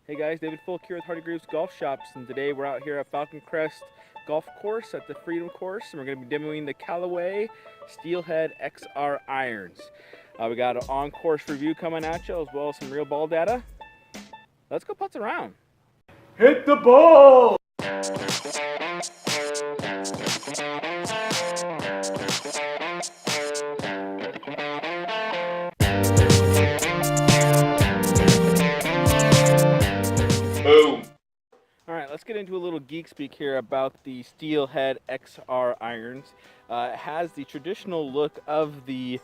Hey guys, David Fulk here with Hardy Greaves Golf Shops, and today we're out here at Falcon Crest Golf Course at the Freedom Course, and we're going to be demoing the Callaway Steelhead Xr Irons. We got an on-course review coming at you, as well as some real ball data. Let's go putz around. Hit the ball! Boom! Alright, let's get into a little geek speak here about the Steelhead Xr Irons. It has the traditional look of the,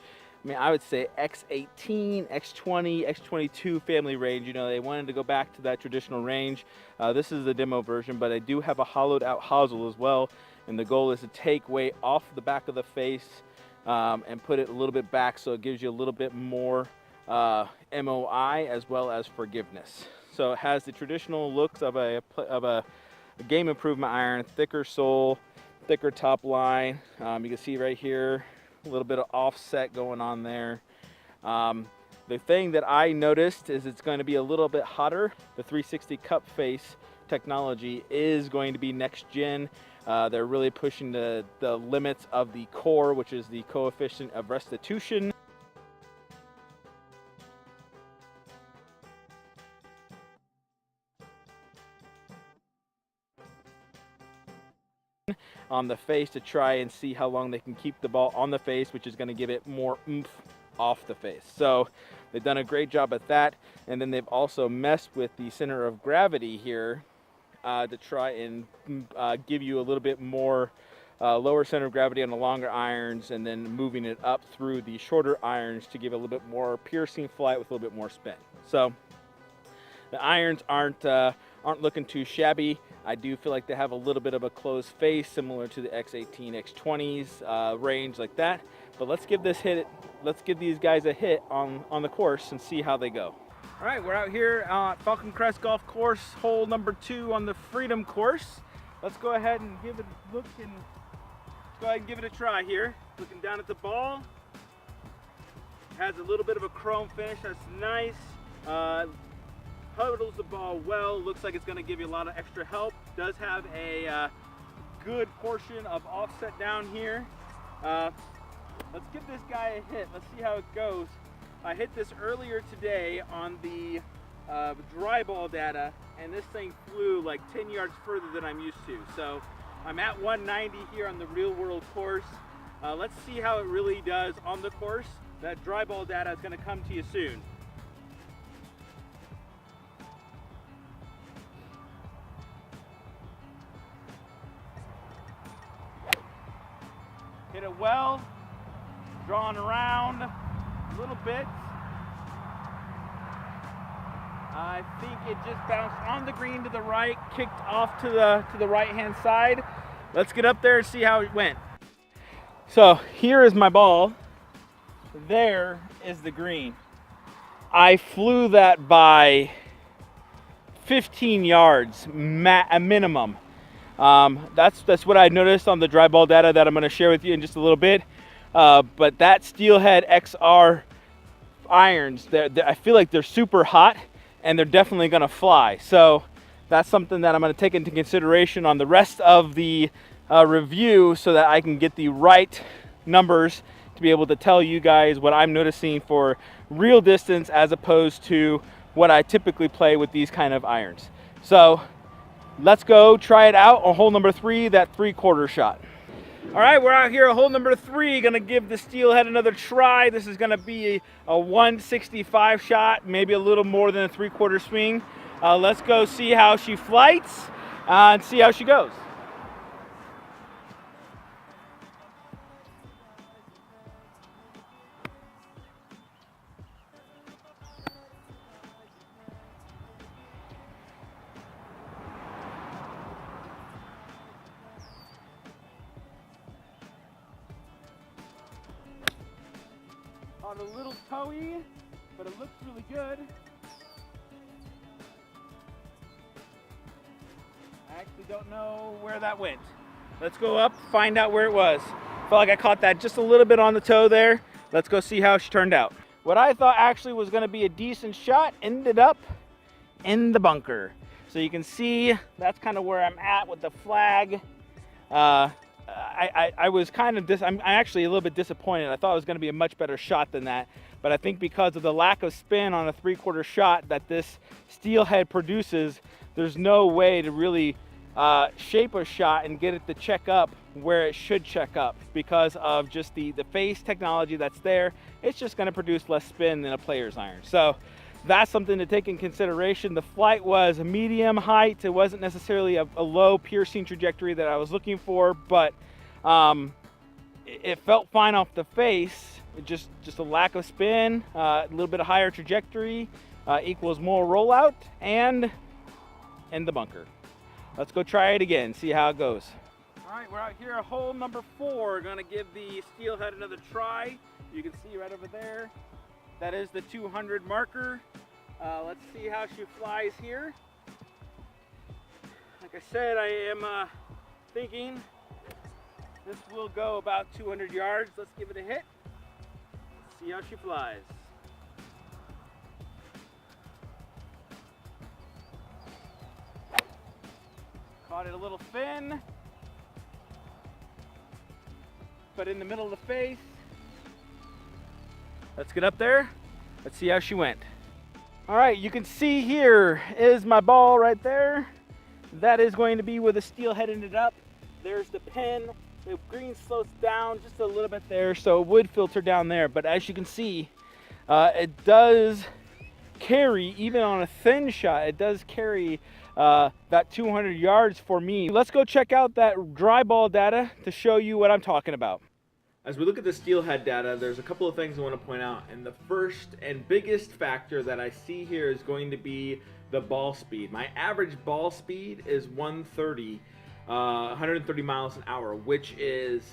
I would say X18, X20, X22 family range. You know, they wanted to go back to that traditional range. This is the demo version, but I do have a hollowed out hosel as well, and the goal is to take weight off the back of the face and put it a little bit back so it gives you a little bit more MOI as well as forgiveness. So it has the traditional looks of a game improvement iron, thicker sole, thicker top line. You can see right here a little bit of offset going on there. The thing that I noticed is it's going to be a little bit hotter. The 360 cup face technology is going to be next gen. They're really pushing the limits of the core, which is the coefficient of restitution. On the face to try and see how long they can keep the ball on the face, which is going to give it more oomph off the face. So they've done a great job at that, and then they've also messed with the center of gravity here to try and give you a little bit more lower center of gravity on the longer irons, and then moving it up through the shorter irons to give it a little bit more piercing flight with a little bit more spin. So the irons aren't looking too shabby. I do feel like they have a little bit of a closed face, similar to the X18, X20s range like that. But let's give these guys a hit on the course and see how they go. All right, we're out here at Falcon Crest Golf Course, hole number 2 on the Freedom Course. Let's go ahead and give it a look and go ahead and give it a try here. Looking down at the ball, it has a little bit of a chrome finish. That's nice. Puddles the ball well. Looks like it's going to give you a lot of extra help. Does have a good portion of offset down here. Let's give this guy a hit. Let's see how it goes. I hit this earlier today on the dry ball data, and this thing flew like 10 yards further than I'm used to. So I'm at 190 here on the real world course. Let's see how it really does on the course. That dry ball data is going to come to you soon. Hit it well, drawing around a little bit. I think it just bounced on the green to the right, kicked off to the right-hand side. Let's get up there and see how it went. So here is my ball. There is the green. I flew that by 15 yards, a minimum. That's what I noticed on the dry ball data that I'm going to share with you in just a little bit. But that Steelhead Xr irons, I feel like they're super hot, and they're definitely going to fly. So that's something that I'm going to take into consideration on the rest of the review, so that I can get the right numbers to be able to tell you guys what I'm noticing for real distance, as opposed to what I typically play with these kind of irons. So let's go try it out on hole number 3, that 3/4 shot. All right, we're out here at hole number 3, gonna give the Steelhead another try. This is gonna be a 165 shot, maybe a little more than a 3/4 swing. Let's go see how she flights and see how she goes. On a little toey, but it looks really good. I actually don't know where that went. Let's go up, find out where it was. Felt like I caught that just a little bit on the toe there. Let's go see how she turned out. What I thought actually was going to be a decent shot ended up in the bunker. So you can see that's kind of where I'm at with the flag. I was kind of I'm actually a little bit disappointed. I thought it was going to be a much better shot than that, but I think because of the lack of spin on a 3/4 shot that this steelhead produces, there's no way to really shape a shot and get it to check up where it should check up because of just the face technology that's there. It's just going to produce less spin than a player's iron. So that's something to take in consideration. The flight was a medium height. It wasn't necessarily a low piercing trajectory that I was looking for, but it felt fine off the face. It just a lack of spin, a little bit of higher trajectory equals more rollout and in the bunker. Let's go try it again, see how it goes. All right, we're out here at hole number 4. Gonna give the steelhead another try. You can see right over there, that is the 200 marker. Let's see how she flies here. Like I said, I am thinking this will go about 200 yards. Let's give it a hit. See how she flies. Caught it a little thin, but in the middle of the face. Let's get up there. Let's see how she went. All right, you can see here is my ball right there. That is going to be where the steelhead ended up. There's the pin. The green slopes down just a little bit there, so it would filter down there. But as you can see, it does carry, even on a thin shot, it does carry that 200 yards for me. Let's go check out that dry ball data to show you what I'm talking about. As we look at the steelhead data, there's a couple of things I want to point out. And the first and biggest factor that I see here is going to be the ball speed. My average ball speed is 130 miles an hour, which is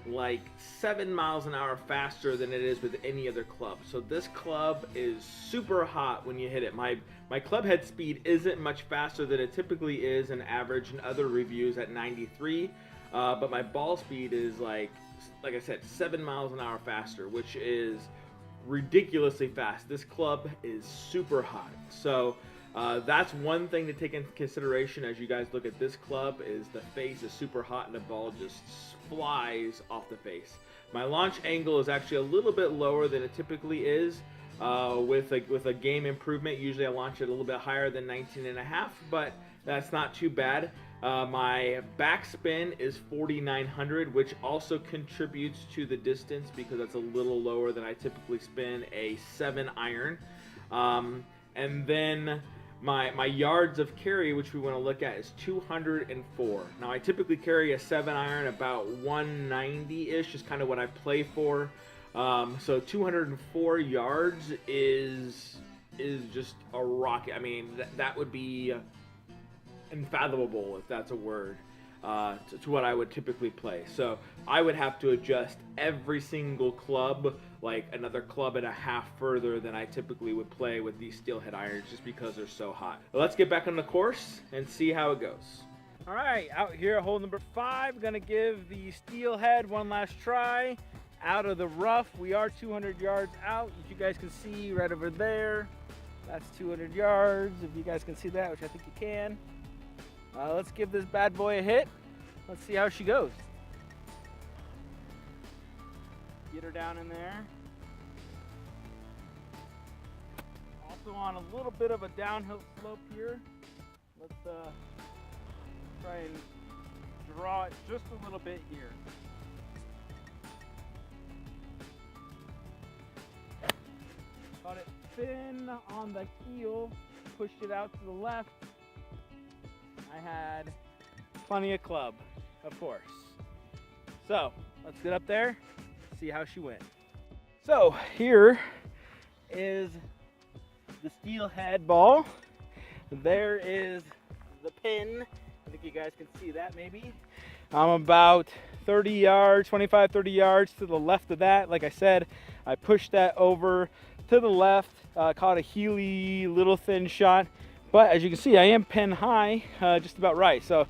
like 7 miles an hour faster than it is with any other club. So this club is super hot when you hit it. My club head speed isn't much faster than it typically is in average and other reviews at 93, but my ball speed is like I said, 7 miles an hour faster, which is ridiculously fast. This club is super hot. So that's one thing to take into consideration as you guys look at this club, is the face is super hot and the ball just flies off the face. My launch angle is actually a little bit lower than it typically is. With a game improvement, usually I launch it a little bit higher than 19.5, but that's not too bad. My backspin is 4,900, which also contributes to the distance because that's a little lower than I typically spin a 7 iron. And then my yards of carry, which we want to look at, is 204. Now I typically carry a 7 iron about 190-ish, is kind of what I play for. So 204 yards is just a rocket. I mean, that would be unfathomable, if that's a word, to what I would typically play. So I would have to adjust every single club like another club and a half further than I typically would play with these steelhead irons, just because they're so hot. But let's get back on the course and see how it goes. All right, out here at hole number 5, gonna give the steelhead one last try out of the rough. We are 200 yards out. If you guys can see right over there, that's 200 yards. If you guys can see that, which I think you can. Let's give this bad boy a hit. Let's see how she goes. Get her down in there. Also on a little bit of a downhill slope here. Let's try and draw it just a little bit here. Got it thin on the heel, pushed it out to the left. I had plenty of club, of course. So let's get up there, see how she went. So here is the steelhead ball. There is the pin. I think you guys can see that maybe. I'm about 30 yards, 25, 30 yards to the left of that. Like I said, I pushed that over to the left, caught a heely, little thin shot. But as you can see, I am pin high, just about right. So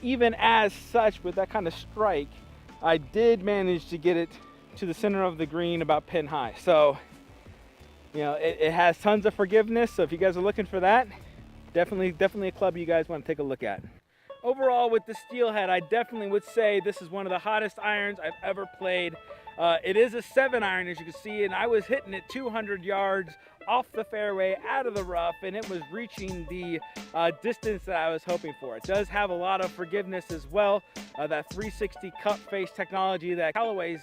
even as such, with that kind of strike, I did manage to get it to the center of the green about pin high. So, you know, it has tons of forgiveness. So if you guys are looking for that, definitely a club you guys want to take a look at. Overall, with the Steelhead, I definitely would say this is one of the hottest irons I've ever played. It is a 7 iron, as you can see, and I was hitting it 200 yards off the fairway, out of the rough, and it was reaching the distance that I was hoping for. It does have a lot of forgiveness as well. That 360 cup face technology that Callaway's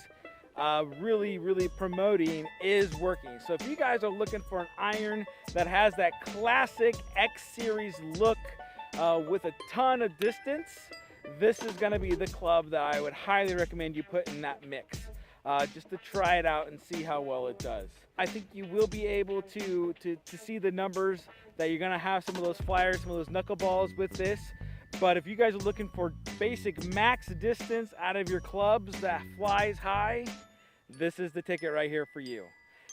really promoting is working. So if you guys are looking for an iron that has that classic X Series look with a ton of distance, this is going to be the club that I would highly recommend you put in that mix. Just to try it out and see how well it does. I think you will be able to see the numbers, that you're gonna have some of those flyers, some of those knuckleballs with this. But if you guys are looking for basic max distance out of your clubs that flies high, this is the ticket right here for you.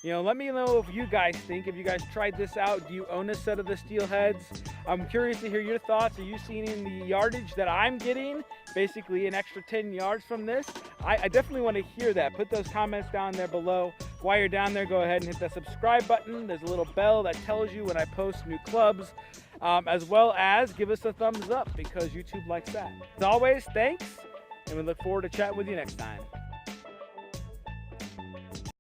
You know, let me know if you guys think, if you guys tried this out, do you own a set of the Steelheads? I'm curious to hear your thoughts. Are you seeing in the yardage that I'm getting, basically an extra 10 yards from this? I definitely want to hear that. Put those comments down there below. While you're down there, go ahead and hit that subscribe button. There's a little bell that tells you when I post new clubs, as well as give us a thumbs up because YouTube likes that. As always, thanks, and we look forward to chatting with you next time.